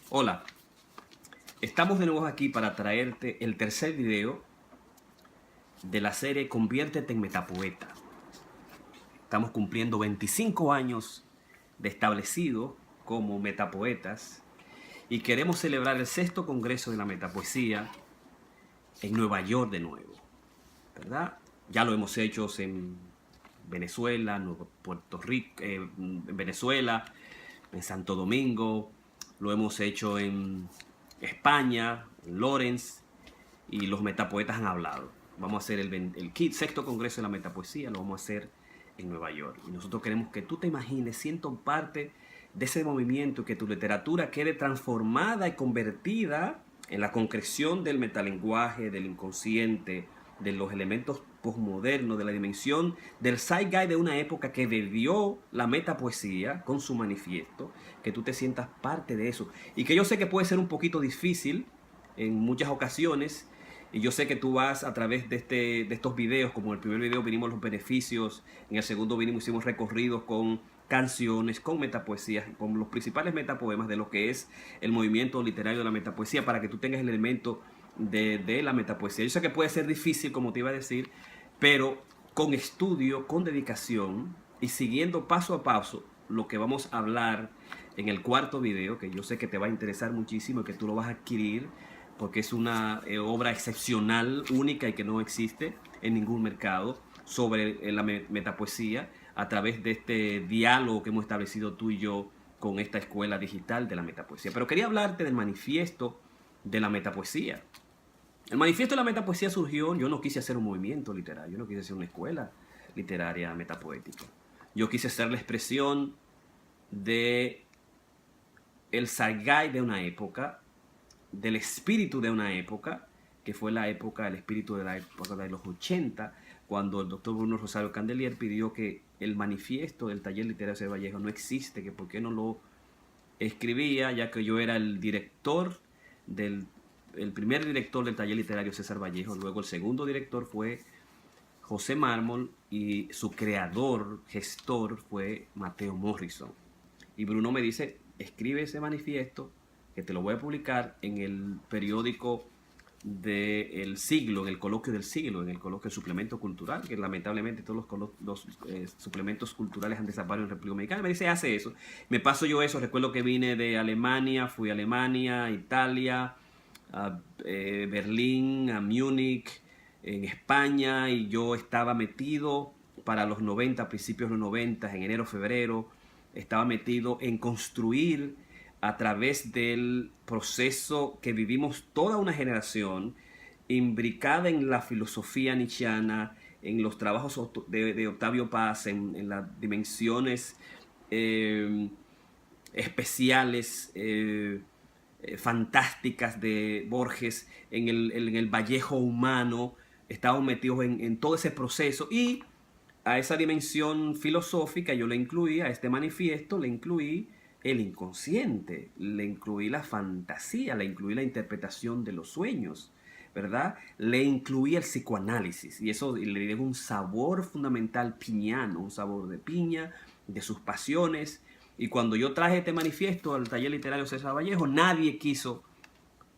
Hola, estamos de nuevo aquí para traerte el tercer video de la serie Conviértete en Metapoeta. Estamos cumpliendo 25 años de establecido como metapoetas y queremos celebrar el sexto Congreso de la Metapoesía en Nueva York de nuevo, ¿verdad? Ya lo hemos hecho en Venezuela, Puerto Rico, en Venezuela, en Santo Domingo, lo hemos hecho en España, en Lawrence, y los metapoetas han hablado. Vamos a hacer el sexto congreso de la metapoesía, lo vamos a hacer en Nueva York. Y nosotros queremos que tú te imagines, siendo parte de ese movimiento, que tu literatura quede transformada y convertida en la concreción del metalenguaje, del inconsciente, de los elementos posmodernos, de la dimensión del zeitgeist de una época que vivió la metapoesía con su manifiesto, que tú te sientas parte de eso. Y que yo sé que puede ser un poquito difícil en muchas ocasiones, y yo sé que tú vas a través de estos videos, como en el primer video vinimos los beneficios, en el segundo vinimos, hicimos recorridos con canciones, con metapoesías, con los principales metapoemas de lo que es el movimiento literario de la metapoesía, para que tú tengas el elemento de la metapoesía. Yo sé que puede ser difícil, como te iba a decir, pero con estudio, con dedicación y siguiendo paso a paso lo que vamos a hablar en el cuarto video, que yo sé que te va a interesar muchísimo y que tú lo vas a adquirir porque es una obra excepcional, única y que no existe en ningún mercado, sobre la metapoesía a través de este diálogo que hemos establecido tú y yo con esta escuela digital de la metapoesía. Pero quería hablarte del manifiesto de la metapoesía. El manifiesto de la metapoesía surgió, yo no quise hacer un movimiento literario, yo no quise hacer una escuela literaria metapoética. Yo quise ser la expresión de el zeitgeist de una época, del espíritu de una época, que fue la época, el espíritu de la época de los 80, cuando el doctor Bruno Rosario Candelier pidió que el manifiesto del taller literario de Vallejo no existe, que por qué no lo escribía, ya que yo era el director el primer director del taller literario César Vallejo, luego el segundo director fue José Mármol y su creador, gestor, fue Mateo Morrison. Y Bruno me dice, escribe ese manifiesto que te lo voy a publicar en el periódico del siglo, en el coloquio del siglo, en el coloquio del suplemento cultural, que lamentablemente todos los suplementos culturales han desaparecido en República Dominicana. Me dice, hace eso. Me paso yo eso. Recuerdo que vine de Alemania, fui a Alemania, Italia, a Berlín, a Múnich, en España, y yo estaba metido para los 90, principios de los 90, en enero, febrero, estaba metido en construir a través del proceso que vivimos toda una generación, imbricada en la filosofía nietzscheana, en los trabajos de Octavio Paz, en las dimensiones eh, especiales, fantásticas de Borges, en el Vallejo humano. Estábamos metidos en todo ese proceso, y a esa dimensión filosófica yo le incluí, a este manifiesto le incluí el inconsciente, le incluí la fantasía, le incluí la interpretación de los sueños, ¿verdad? Le incluí el psicoanálisis, y eso le dio un sabor fundamental piñano, un sabor de piña, de sus pasiones. Y cuando yo traje este manifiesto al taller literario César Vallejo, nadie quiso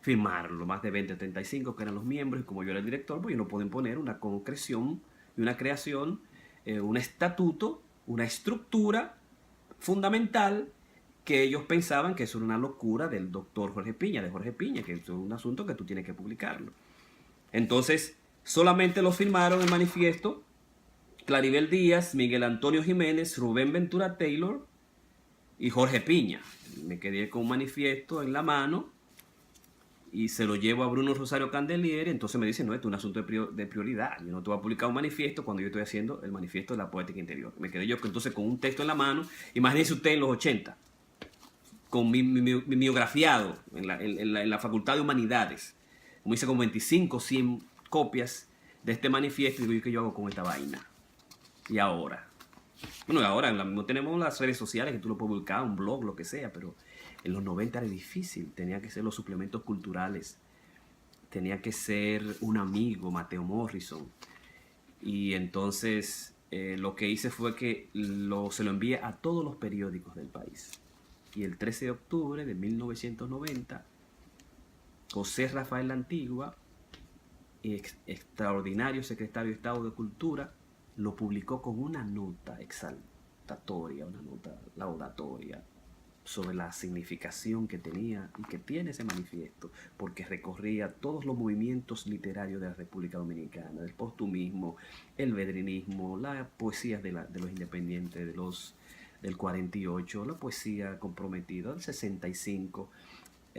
firmarlo, más de 20 o 35 que eran los miembros, y como yo era el director, pues ellos no pueden poner una concreción y una creación, un estatuto, una estructura fundamental, que ellos pensaban que eso era una locura del doctor Jorge Piña, de Jorge Piña, que es un asunto que tú tienes que publicarlo. Entonces, solamente lo firmaron el manifiesto Claribel Díaz, Miguel Antonio Jiménez, Rubén Ventura Taylor y Jorge Piña. Me quedé con un manifiesto en la mano y se lo llevo a Bruno Rosario Candelier. Entonces me dice, no, esto es un asunto de prioridad, yo no te voy a publicar un manifiesto cuando yo estoy haciendo el manifiesto de la poética interior. Me quedé yo entonces con un texto en la mano. Imagínense usted en los 80, con mi biografiado en la Facultad de Humanidades, como hice con 25, 100 copias de este manifiesto, y digo, ¿qué yo hago con esta vaina? Y ahora, bueno, ahora no tenemos las redes sociales que tú lo puedes publicar, un blog, lo que sea, pero en los 90 era difícil. Tenía que ser los suplementos culturales, tenía que ser un amigo, Mateo Morrison. Y entonces lo que hice fue que se lo envié a todos los periódicos del país. Y el 13 de octubre de 1990, José Rafael La Antigua, extraordinario secretario de Estado de Cultura, lo publicó con una nota exaltatoria, una nota laudatoria sobre la significación que tenía y que tiene ese manifiesto, porque recorría todos los movimientos literarios de la República Dominicana, del postumismo, el vedrinismo, la poesía de los independientes del 48, la poesía comprometida del 65,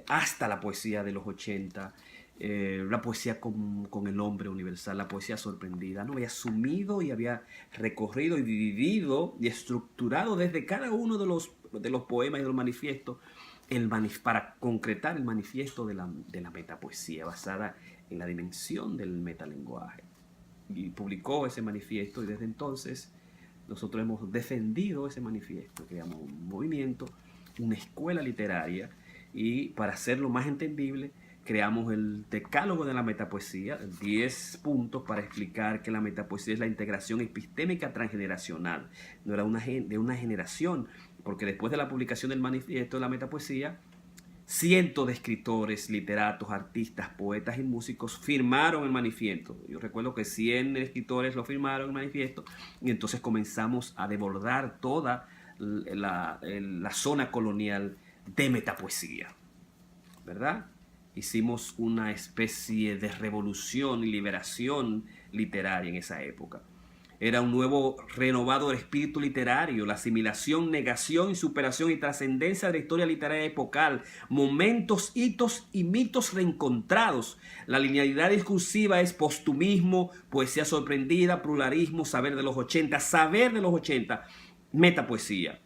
hasta la poesía de los 80, la poesía con el hombre universal, la poesía sorprendida. No había asumido y había recorrido y vivido y estructurado desde cada uno de los poemas y de los manifiestos para concretar el manifiesto de la metapoesía basada en la dimensión del metalenguaje. Y publicó ese manifiesto y desde entonces nosotros hemos defendido ese manifiesto, creamos un movimiento, una escuela literaria, y para hacerlo más entendible creamos el decálogo de la metapoesía, 10 puntos para explicar que la metapoesía es la integración epistémica transgeneracional, no era de una generación, porque después de la publicación del manifiesto de la metapoesía, cientos de escritores, literatos, artistas, poetas y músicos firmaron el manifiesto. Yo recuerdo que 100 escritores lo firmaron el manifiesto y entonces comenzamos a desbordar toda la zona colonial de metapoesía, ¿verdad? Hicimos una especie de revolución y liberación literaria en esa época. Era un nuevo, renovado espíritu literario, la asimilación, negación y superación y trascendencia de la historia literaria epocal, momentos, hitos y mitos reencontrados. La linealidad discursiva es postumismo, poesía sorprendida, pluralismo, saber de los 80, metapoesía.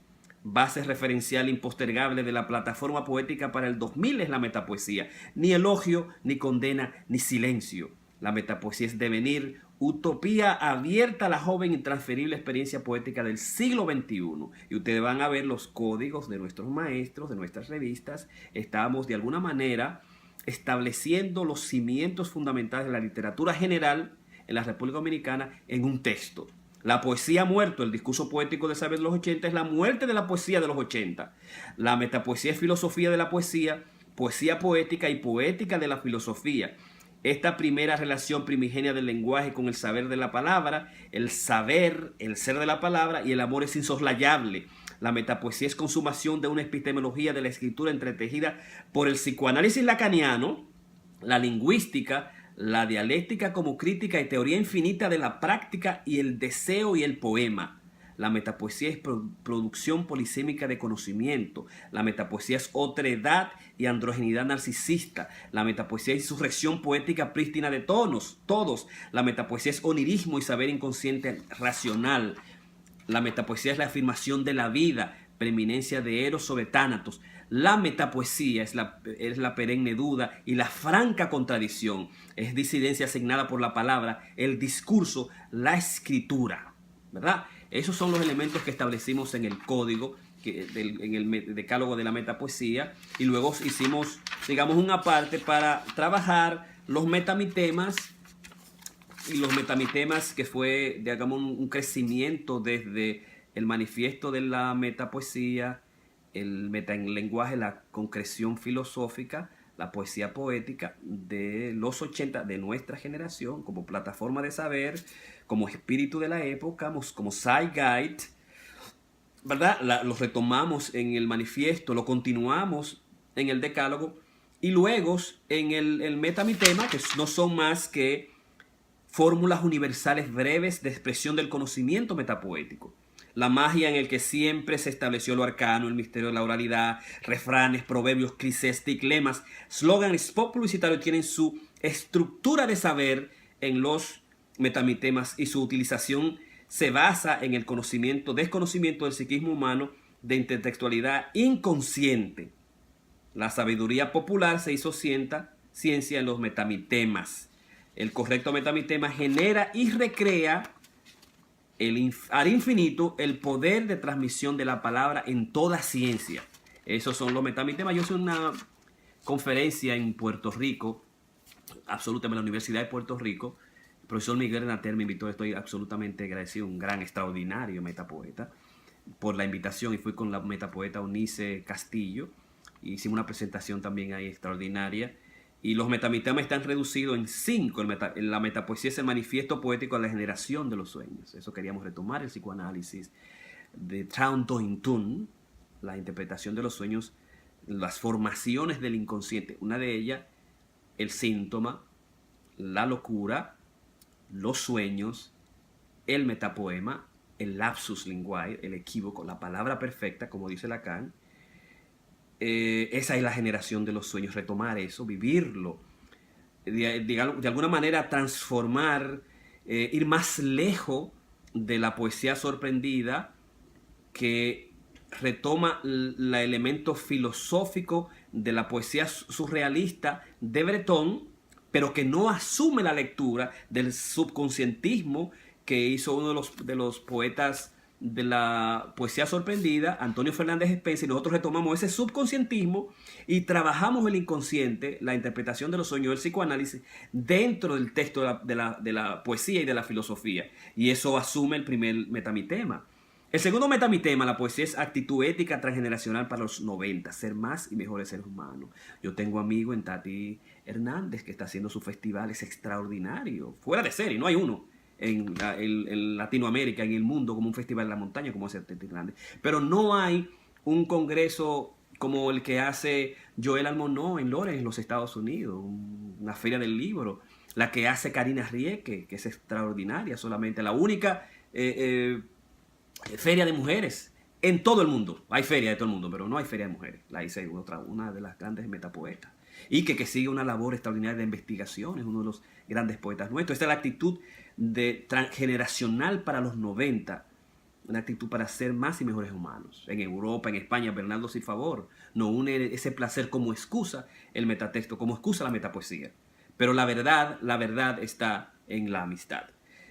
Base referencial impostergable de la plataforma poética para el 2000 es la metapoesía. Ni elogio, ni condena, ni silencio. La metapoesía es devenir, utopía abierta a la joven y intransferible experiencia poética del siglo XXI. Y ustedes van a ver los códigos de nuestros maestros, de nuestras revistas. Estamos de alguna manera estableciendo los cimientos fundamentales de la literatura general en la República Dominicana en un texto. La poesía ha muerto, el discurso poético de saber de los 80 es la muerte de la poesía de los 80. La metapoesía es filosofía de la poesía, poesía poética y poética de la filosofía. Esta primera relación primigenia del lenguaje con el saber de la palabra, el saber, el ser de la palabra y el amor es insoslayable. La metapoesía es consumación de una epistemología de la escritura entretejida por el psicoanálisis lacaniano, la lingüística, la dialéctica como crítica y teoría infinita de la práctica y el deseo y el poema. La metapoesía es producción polisémica de conocimiento. La metapoesía es otredad y androgenidad narcisista. La metapoesía es insurrección poética prístina de todos. La metapoesía es onirismo y saber inconsciente racional. La metapoesía es la afirmación de la vida, preeminencia de Eros sobre Tánatos. La metapoesía es la perenne duda y la franca contradicción. Es disidencia asignada por la palabra, el discurso, la escritura, ¿verdad? Esos son los elementos que establecimos en el código, en el decálogo de la metapoesía, y luego hicimos, digamos, una parte para trabajar los metamitemas, y los metamitemas que fue, digamos, un crecimiento desde el manifiesto de la metapoesía, el metalenguaje, la concreción filosófica, la poesía poética de los 80, de nuestra generación, como plataforma de saber, como espíritu de la época, como zeitgeist, ¿verdad? Lo retomamos en el manifiesto, lo continuamos en el decálogo, y luego en el metamitema, que no son más que fórmulas universales breves de expresión del conocimiento metapoético. La magia en el que siempre se estableció lo arcano, el misterio de la oralidad, refranes, proverbios, clichés, lemas, slogans, publicitarios tienen su estructura de saber en los metamitemas y su utilización se basa en el desconocimiento del psiquismo humano de intertextualidad inconsciente. La sabiduría popular se hizo ciencia en los metamitemas. El correcto metamitema genera y recrea al infinito el poder de transmisión de la palabra en toda ciencia. Esos son los metamitemas. Yo hice una conferencia en Puerto Rico, absolutamente en la Universidad de Puerto Rico. El profesor Miguel Nater me invitó, estoy absolutamente agradecido, un gran, extraordinario metapoeta. por la invitación y fui con la metapoeta Unice Castillo. Hicimos una presentación también ahí extraordinaria. Y los metamitemas están reducidos en 5. La metapoesía es el manifiesto poético de la generación de los sueños. Eso queríamos retomar, el psicoanálisis de Traun Dong Tun, la interpretación de los sueños, las formaciones del inconsciente. Una de ellas, el síntoma, la locura, los sueños, el metapoema, el lapsus linguae, el equívoco, la palabra perfecta, como dice Lacan. Esa es la generación de los sueños, retomar eso, vivirlo, de alguna manera transformar, ir más lejos de la poesía sorprendida que retoma el elemento filosófico de la poesía surrealista de Breton, pero que no asume la lectura del subconscientismo que hizo uno de los poetas de la poesía sorprendida, Antonio Fernández Spencer, y nosotros retomamos ese subconscientismo y trabajamos el inconsciente, la interpretación de los sueños, el psicoanálisis, dentro del texto de la poesía y de la filosofía. Y eso asume el primer metamitema. El segundo metamitema, la poesía, es actitud ética transgeneracional para los 90, ser más y mejores seres humanos. Yo tengo amigo en Tati Hernández que está haciendo su festival, es extraordinario, fuera de serie, no hay uno en Latinoamérica, en el mundo, como un festival en la montaña, como hace Tati Hernández. Pero no hay un congreso como el que hace Joel Almonó en Lawrence, en los Estados Unidos, una feria del libro, la que hace Karina Rieke, que es extraordinaria, solamente la única feria de mujeres en todo el mundo. Hay feria de todo el mundo, pero no hay feria de mujeres. La hice una de las grandes metapoetas. Y que sigue una labor extraordinaria de investigación, es uno de los grandes poetas nuestros. Esta es la actitud transgeneracional para los 90, una actitud para ser más y mejores humanos. En Europa, en España, Bernardo Silfavor nos une ese placer como excusa el metatexto, como excusa la metapoesía. Pero la verdad está en la amistad.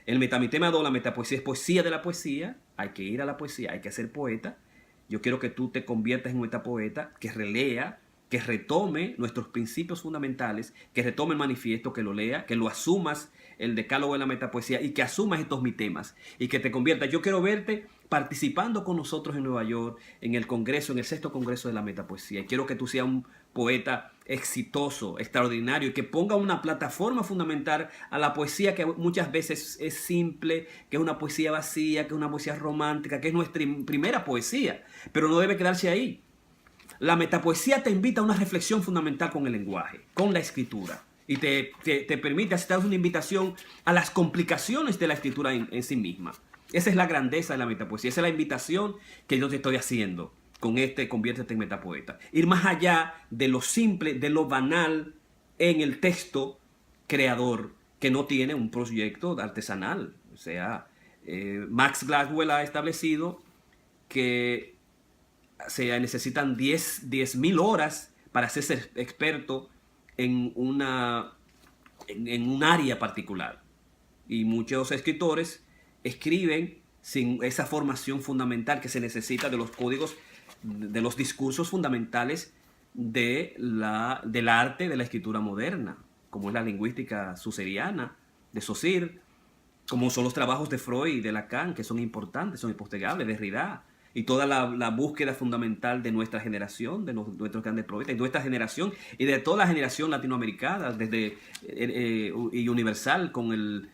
El metamitema 2, la metapoesía, es poesía de la poesía. Hay que ir a la poesía, hay que ser poeta. Yo quiero que tú te conviertas en un metapoeta, que relea, que retome nuestros principios fundamentales, que retome el manifiesto, que lo lea, que lo asumas, el decálogo de la metapoesía, y que asumas estos mitemas y que te conviertas. Yo quiero verte participando con nosotros en Nueva York, en el Congreso, en el 6º Congreso de la Metapoesía. Y quiero que tú seas un poeta exitoso, extraordinario, y que ponga una plataforma fundamental a la poesía, que muchas veces es simple, que es una poesía vacía, que es una poesía romántica, que es nuestra primera poesía, pero no debe quedarse ahí. La metapoesía te invita a una reflexión fundamental con el lenguaje, con la escritura, y te permite hacer una invitación a las complicaciones de la escritura en sí misma. Esa es la grandeza de la metapoesía, esa es la invitación que yo te estoy haciendo con Conviértete en Metapoeta. Ir más allá de lo simple, de lo banal en el texto creador, que no tiene un proyecto artesanal. O sea, Max Gladwell ha establecido que se necesitan 10.000 horas para hacerse experto en un área particular. Y muchos escritores escriben sin esa formación fundamental que se necesita de los códigos, de los discursos fundamentales del arte de la escritura moderna, como es la lingüística susseriana de Saussure, como son los trabajos de Freud y de Lacan, que son importantes, son impostergables, de Derrida, y toda la búsqueda fundamental de nuestra generación, de nuestros grandes poetas, de nuestra generación y de toda la generación latinoamericana, desde y universal, con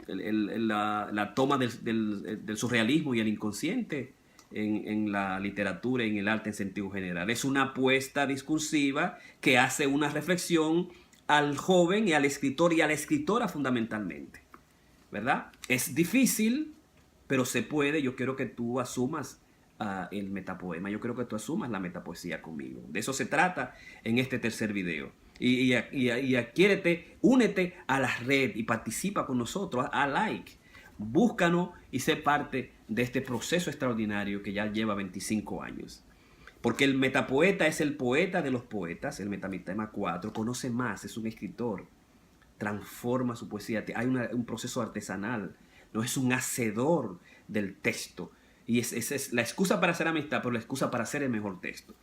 la toma del surrealismo y el inconsciente en la literatura y en el arte en sentido general. Es una apuesta discursiva que hace una reflexión al joven y al escritor y a la escritora fundamentalmente, ¿verdad? Es difícil, pero se puede. Yo quiero que tú asumas el metapoema, yo quiero que tú asumas la metapoesía conmigo. De eso se trata en este tercer video. Y adquiérete, únete a la red y participa con nosotros, a like. Búscanos y sé parte de este proceso extraordinario que ya lleva 25 años. Porque el metapoeta es el poeta de los poetas, el metamitema 4, conoce más, es un escritor, transforma su poesía, hay un proceso artesanal, no es un hacedor del texto. Y esa es la excusa para hacer amistad, pero la excusa para hacer el mejor texto.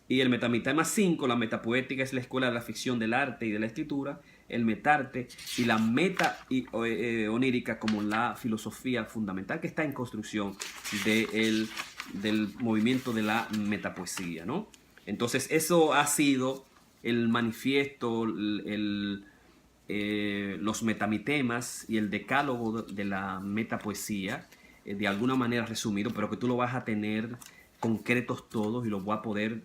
Y el metamitema 5, la metapoética, es la escuela de la ficción, del arte y de la escritura, el metarte, y la meta onírica como la filosofía fundamental que está en construcción del del movimiento de la metapoesía, ¿no? Entonces eso ha sido el manifiesto, los metamitemas y el decálogo de la metapoesía, de alguna manera resumido, pero que tú lo vas a tener concretos todos y los vas a poder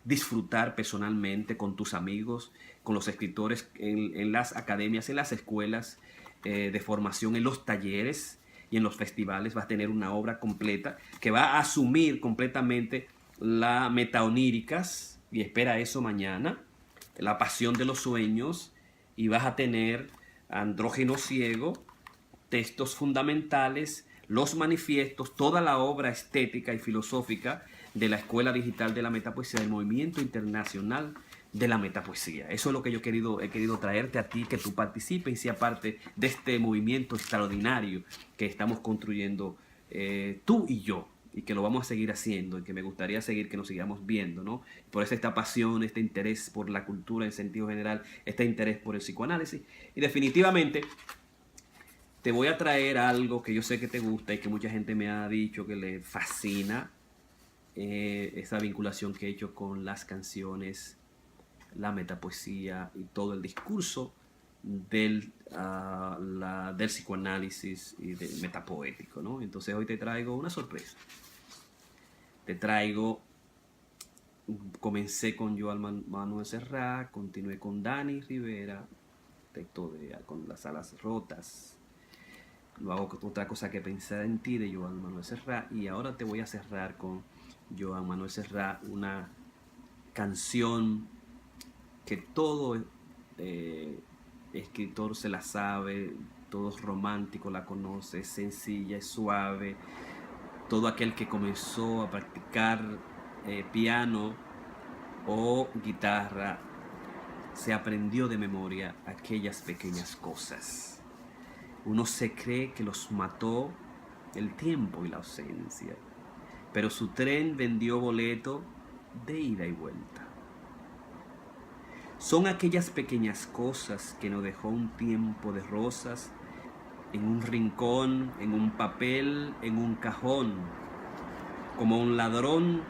disfrutar personalmente con tus amigos, con los escritores en las academias, en las escuelas de formación, en los talleres y en los festivales. Vas a tener una obra completa que va a asumir completamente la metaoníricas, y espera eso mañana, la pasión de los sueños, y vas a tener Andrógeno Ciego, textos fundamentales, los manifiestos, toda la obra estética y filosófica de la Escuela Digital de la Metapoesía, del Movimiento Internacional de la Metapoesía. Eso es lo que yo he querido traerte a ti, que tú participes y seas parte de este movimiento extraordinario que estamos construyendo tú y yo, y que lo vamos a seguir haciendo, y que me gustaría seguir, que nos sigamos viendo, ¿no? Por eso esta pasión, este interés por la cultura en sentido general, este interés por el psicoanálisis. Y definitivamente te voy a traer algo que yo sé que te gusta y que mucha gente me ha dicho que le fascina, esa vinculación que he hecho con las canciones, la metapoesía y todo el discurso del psicoanálisis y del metapoético, ¿no? Entonces hoy te traigo una sorpresa. Te traigo, comencé con Joan Manuel Serrat, continué con Dani Rivera, texto con las alas rotas. No hago otra cosa que pensar en ti, de Joan Manuel Serrat, y ahora te voy a cerrar con Joan Manuel Serrat, una canción que todo escritor se la sabe, todo romántico la conoce, es sencilla, es suave. Todo aquel que comenzó a practicar piano o guitarra se aprendió de memoria aquellas pequeñas cosas. Uno se cree que los mató el tiempo y la ausencia, pero su tren vendió boleto de ida y vuelta. Son aquellas pequeñas cosas que nos dejó un tiempo de rosas, en un rincón, en un papel, en un cajón. Como un ladrón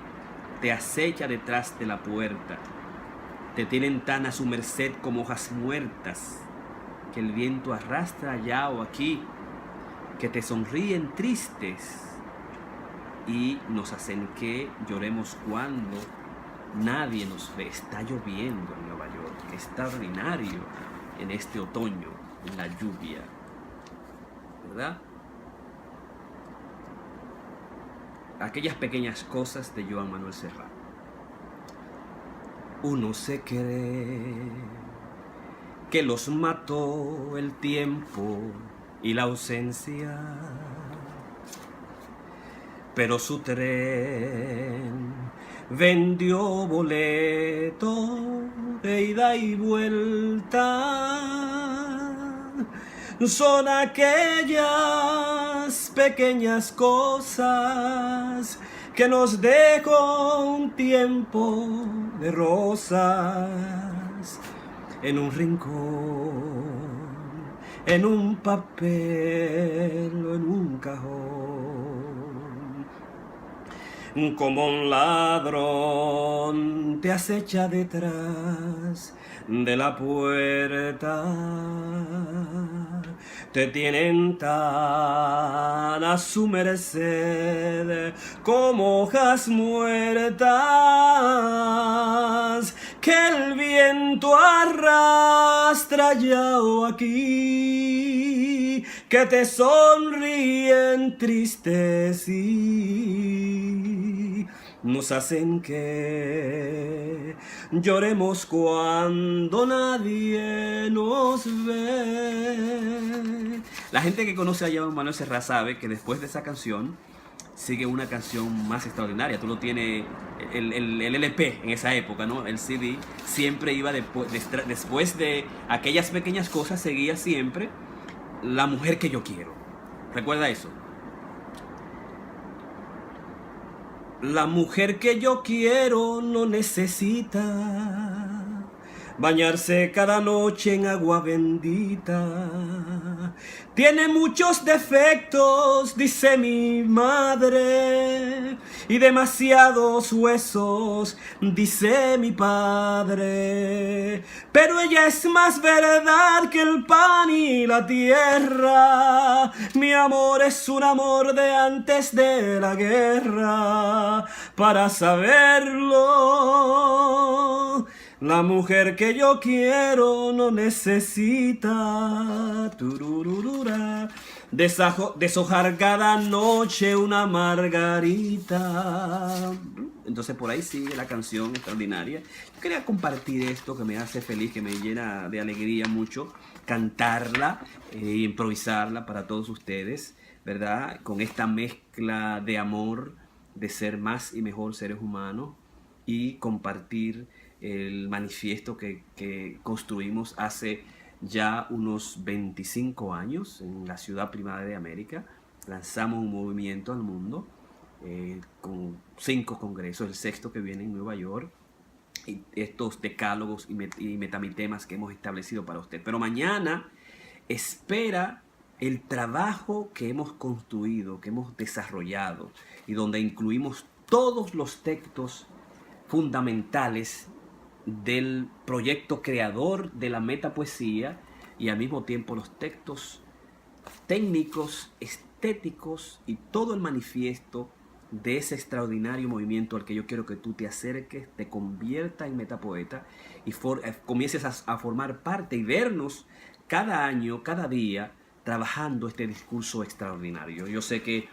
te acecha detrás de la puerta. Te tienen tan a su merced como hojas muertas, que el viento arrastra allá o aquí, que te sonríen tristes y nos hacen que lloremos cuando nadie nos ve. Está lloviendo en Nueva York, extraordinario en este otoño, en la lluvia, ¿verdad? Aquellas pequeñas cosas de Joan Manuel Serrat. Uno se cree que los mató el tiempo y la ausencia, pero su tren vendió boleto de ida y vuelta. Son aquellas pequeñas cosas que nos dejó un tiempo de rosas, en un rincón, en un papel o en un cajón. Como un ladrón te acecha detrás de la puerta, te tienen tan a su merced como hojas muertas, que el viento arrastra allá o aquí, que te sonríen tristes y nos hacen que lloremos cuando nadie nos ve. La gente que conoce a Joan Manuel Serrat sabe que después de esa canción sigue una canción más extraordinaria. Tú lo tienes, el LP en esa época, ¿no? El CD siempre iba después de aquellas pequeñas cosas, seguía siempre La mujer que yo quiero. ¿Recuerda eso? La mujer que yo quiero no necesita bañarse cada noche en agua bendita. Tiene muchos defectos, dice mi madre, y demasiados huesos, dice mi padre. Pero ella es más verdad que el pan y la tierra. Mi amor es un amor de antes de la guerra. Para saberlo, la mujer que yo quiero no necesita deshojar cada noche una margarita. Entonces por ahí sigue la canción extraordinaria. Yo quería compartir esto que me hace feliz, que me llena de alegría mucho, cantarla e improvisarla para todos ustedes, ¿verdad? Con esta mezcla de amor, de ser más y mejor seres humanos y compartir el manifiesto que construimos hace ya unos 25 años en la ciudad primada de América. Lanzamos un movimiento al mundo con 5 congresos, el sexto que viene en Nueva York, y estos decálogos y metamitemas que hemos establecido para usted. Pero mañana espera el trabajo que hemos construido, que hemos desarrollado y donde incluimos todos los textos fundamentales del proyecto creador de la metapoesía y al mismo tiempo los textos técnicos, estéticos y todo el manifiesto de ese extraordinario movimiento al que yo quiero que tú te acerques, te conviertas en metapoeta y comiences a formar parte y vernos cada año, cada día, trabajando este discurso extraordinario. Yo sé que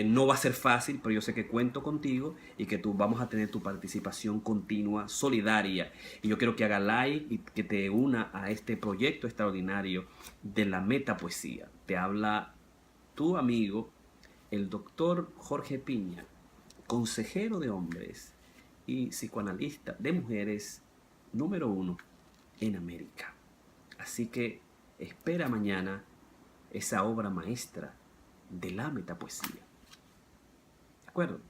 no va a ser fácil, pero yo sé que cuento contigo y que tú vamos a tener tu participación continua, solidaria. Y yo quiero que haga like y que te una a este proyecto extraordinario de la metapoesía. Te habla tu amigo, el doctor Jorge Piña, consejero de hombres y psicoanalista de mujeres número 1 en América. Así que espera mañana esa obra maestra de la metapoesía. ¿De acuerdo?